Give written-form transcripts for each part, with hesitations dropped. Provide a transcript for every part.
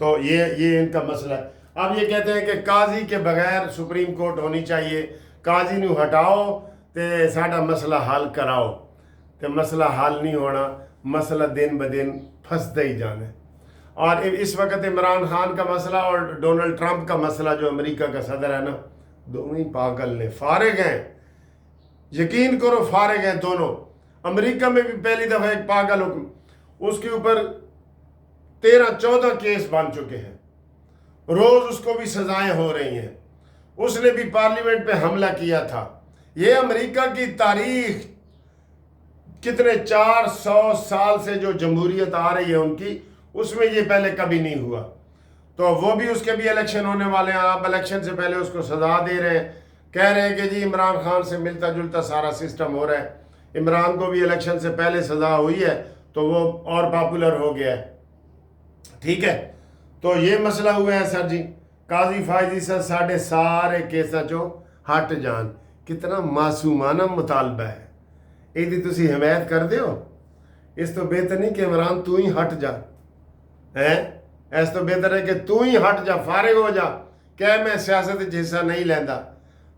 تو یہ ان کا مسئلہ ہے. اب یہ کہتے ہیں کہ قاضی کے بغیر سپریم کورٹ ہونی چاہیے, قاضی نو ہٹاؤ تے ساڈا مسئلہ حل کراؤ. تے مسئلہ حل نہیں ہونا, مسئلہ دن بدن پھنستا ہی جانا ہے. اور اس وقت عمران خان کا مسئلہ اور ڈونلڈ ٹرمپ کا مسئلہ جو امریکہ کا صدر ہے نا, دونوں ہی پاگل نے, فارغ ہیں, یقین کرو فارغ ہیں دونوں. امریکہ میں بھی پہلی دفعہ ایک پاگل حکم, اس کے اوپر 13-14 کیس بن چکے ہیں, روز اس کو بھی سزائیں ہو رہی ہیں. اس نے بھی پارلیمنٹ پہ حملہ کیا تھا. یہ امریکہ کی تاریخ کتنے 400 سال سے جو جمہوریت آ رہی ہے ان کی, اس میں یہ پہلے کبھی نہیں ہوا. تو وہ بھی اس کے بھی الیکشن ہونے والے ہیں. آپ الیکشن سے پہلے اس کو سزا دے رہے ہیں, کہہ رہے ہیں کہ جی عمران خان سے ملتا جلتا سارا سسٹم ہو رہا ہے. عمران کو بھی الیکشن سے پہلے سزا ہوئی ہے تو وہ اور پاپولر ہو گیا ہے. ٹھیک ہے, تو یہ مسئلہ ہوا ہے سر جی. قاضی فائزی سر ساڈے سارے کیساں چوں ہٹ جان. کتنا معصومانہ مطالبہ ہے, یہ تسی حمایت کر دیو. اس تو بہتر نہیں کہ عمران تو ہی ہٹ جا, ایس تو بہتر ہے کہ تو ہی ہٹ جا, فارغ ہو جا, کہ میں سیاست حصہ نہیں لینا.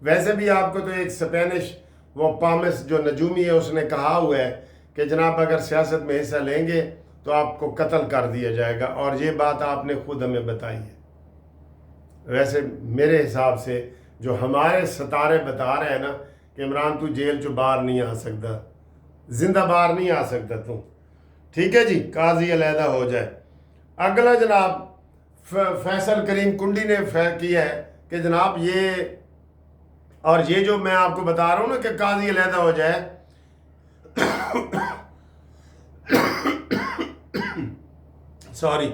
ویسے بھی آپ کو تو ایک اسپینش وہ پامس جو نجومی ہے اس نے کہا ہوا ہے کہ جناب اگر سیاست میں حصہ لیں گے تو آپ کو قتل کر دیا جائے گا, اور یہ بات آپ نے خود ہمیں بتائی ہے. ویسے میرے حساب سے جو ہمارے ستارے بتا رہے ہیں نا کہ عمران تو جیل چو باہر نہیں آ سکتا, زندہ باہر نہیں آ سکتا تو. ٹھیک ہے جی, قاضی علیحدہ ہو جائے. اگلا جناب فیصل کریم کنڈی نے کیا ہے کہ جناب یہ, اور یہ جو میں آپ کو بتا رہا ہوں نا کہ قاضی علیحدہ ہو جائے, سوری,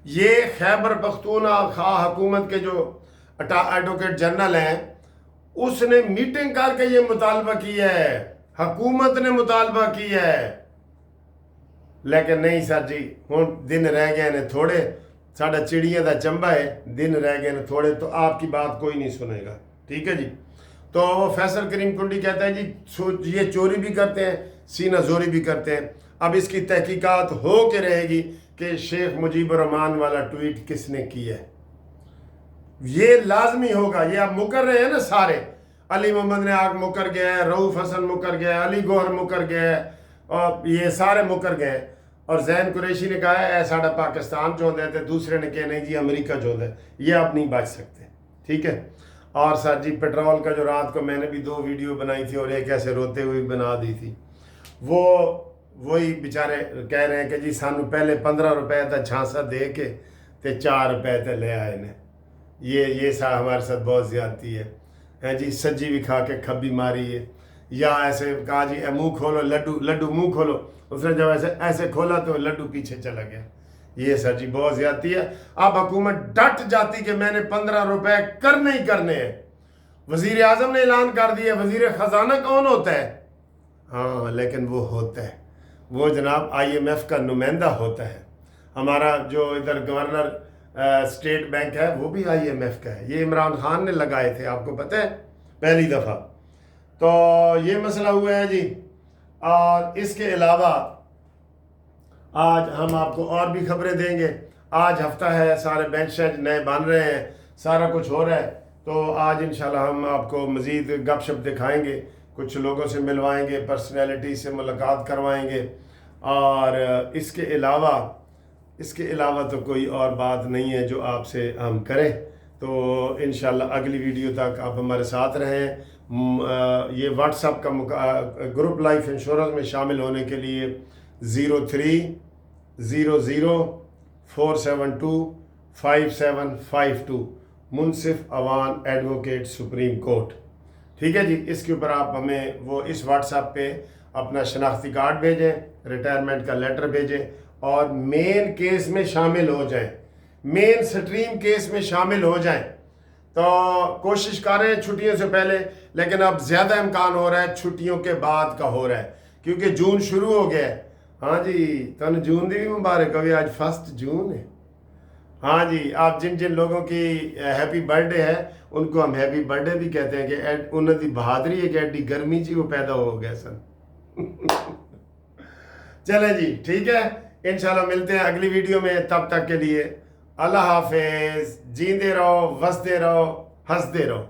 یہ خیبر پختونخوا حکومت کے جو ایڈوکیٹ جنرل ہیں اس نے میٹنگ کر کے یہ مطالبہ کیا ہے, حکومت نے مطالبہ کیا ہے. لیکن نہیں سر جی, ہوں دن رہ گئے نے تھوڑے, ساڈا چڑیاں دا چمبا ہے, دن رہ گئے نے تھوڑے, تو آپ کی بات کوئی نہیں سنے گا. ٹھیک ہے جی. تو وہ فیصل کریم کنڈی کہتا ہے جی یہ چوری بھی کرتے ہیں, سینہ زوری بھی کرتے ہیں. اب اس کی تحقیقات ہو کے رہے گی کہ شیخ مجیب الرحمان والا ٹویٹ کس نے کیا ہے. یہ لازمی ہوگا. یہ اب مکر رہے ہیں نا سارے, علی محمد نے آگ مکر گیا ہے, رؤوف حسن مکر گیا ہے, علی گوہر مکر گیا ہے, اور یہ سارے مکر گئے. اور زین قریشی نے کہا ہے اے ساڑا پاکستان چاہتا ہے, تو دوسرے نے کہا نہیں جی امریکہ چاہتا ہے. یہ آپ نہیں بچ سکتے. ٹھیک ہے. اور سر جی پیٹرول کا جو رات کو میں نے بھی 2 ویڈیو بنائی تھی اور ایک ایسے روتے ہوئے بنا دی تھی, وہی بیچارے کہہ رہے ہیں کہ جی سانو پہلے 15 روپے تا جھانسا دے کے تے 4 روپے تے لے آئے نے. یہ سا ہمارے ساتھ بہت زیادتی ہے جی. سجی بھی کھا کے کھبی ماری ہے, یا ایسے کہا جی منہ کھولو لڈو منہ کھولو, اس نے جب ایسے کھولا تو لڈو پیچھے چلا گیا. یہ سر جی بہت زیادتی ہے. اب حکومت ڈٹ جاتی کہ میں نے 15 روپے کرنے ہی کرنے ہیں. وزیر اعظم نے اعلان کر دیا. وزیر خزانہ کون ہوتا ہے؟ ہاں لیکن وہ ہوتا ہے, وہ جناب IMF کا نمائندہ ہوتا ہے. ہمارا جو ادھر گورنر اسٹیٹ بینک ہے وہ بھی IMF کا ہے. یہ عمران خان نے لگائے تھے, آپ کو پتہ ہے, پہلی دفعہ. تو یہ مسئلہ ہوا ہے جی. اور اس کے علاوہ آج ہم آپ کو اور بھی خبریں دیں گے. آج ہفتہ ہے, سارے بینچ شینچ نئے بن رہے ہیں, سارا کچھ ہو رہا ہے. تو آج انشاءاللہ ہم آپ کو مزید گپ شپ دکھائیں گے, کچھ لوگوں سے ملوائیں گے, پرسنالٹی سے ملاقات کروائیں گے. اور اس کے علاوہ تو کوئی اور بات نہیں ہے جو آپ سے ہم کریں. تو انشاءاللہ اگلی ویڈیو تک آپ ہمارے ساتھ رہیں. یہ واٹس ایپ کا گروپ لائف انشورنس میں شامل ہونے کے لیے 030047255752 منصف اوان ایڈوکیٹ سپریم کورٹ. ٹھیک ہے جی. اس کے اوپر آپ ہمیں وہ اس واٹس ایپ پہ اپنا شناختی کارڈ بھیجیں, ریٹائرمنٹ کا لیٹر بھیجیں, اور مین کیس میں شامل ہو جائیں, مین سٹریم کیس میں شامل ہو جائیں. تو کوشش کر رہے ہیں چھٹیوں سے پہلے, لیکن اب زیادہ امکان ہو رہا ہے چھٹیوں کے بعد کا ہو رہا ہے, کیونکہ جون شروع ہو گیا ہے. ہاں جی, تن جون دی بھی مبارک ہوئی, آج 1 جون ہے. ہاں جی, آپ جن لوگوں کی ہیپی برتھ ڈے ہے ان کو ہم ہیپی برتھ ڈے بھی کہتے ہیں, کہ انہوں کی بہادری ہے کہ ایڈی گرمی چی وہ پیدا ہو گئے سن. چلیں جی, ٹھیک ہے, انشاءاللہ ملتے ہیں اگلی ویڈیو میں. تب تک کے لیے اللہ حافظ. جیندے رہو, وسدے رہو, ہنسدے رہو.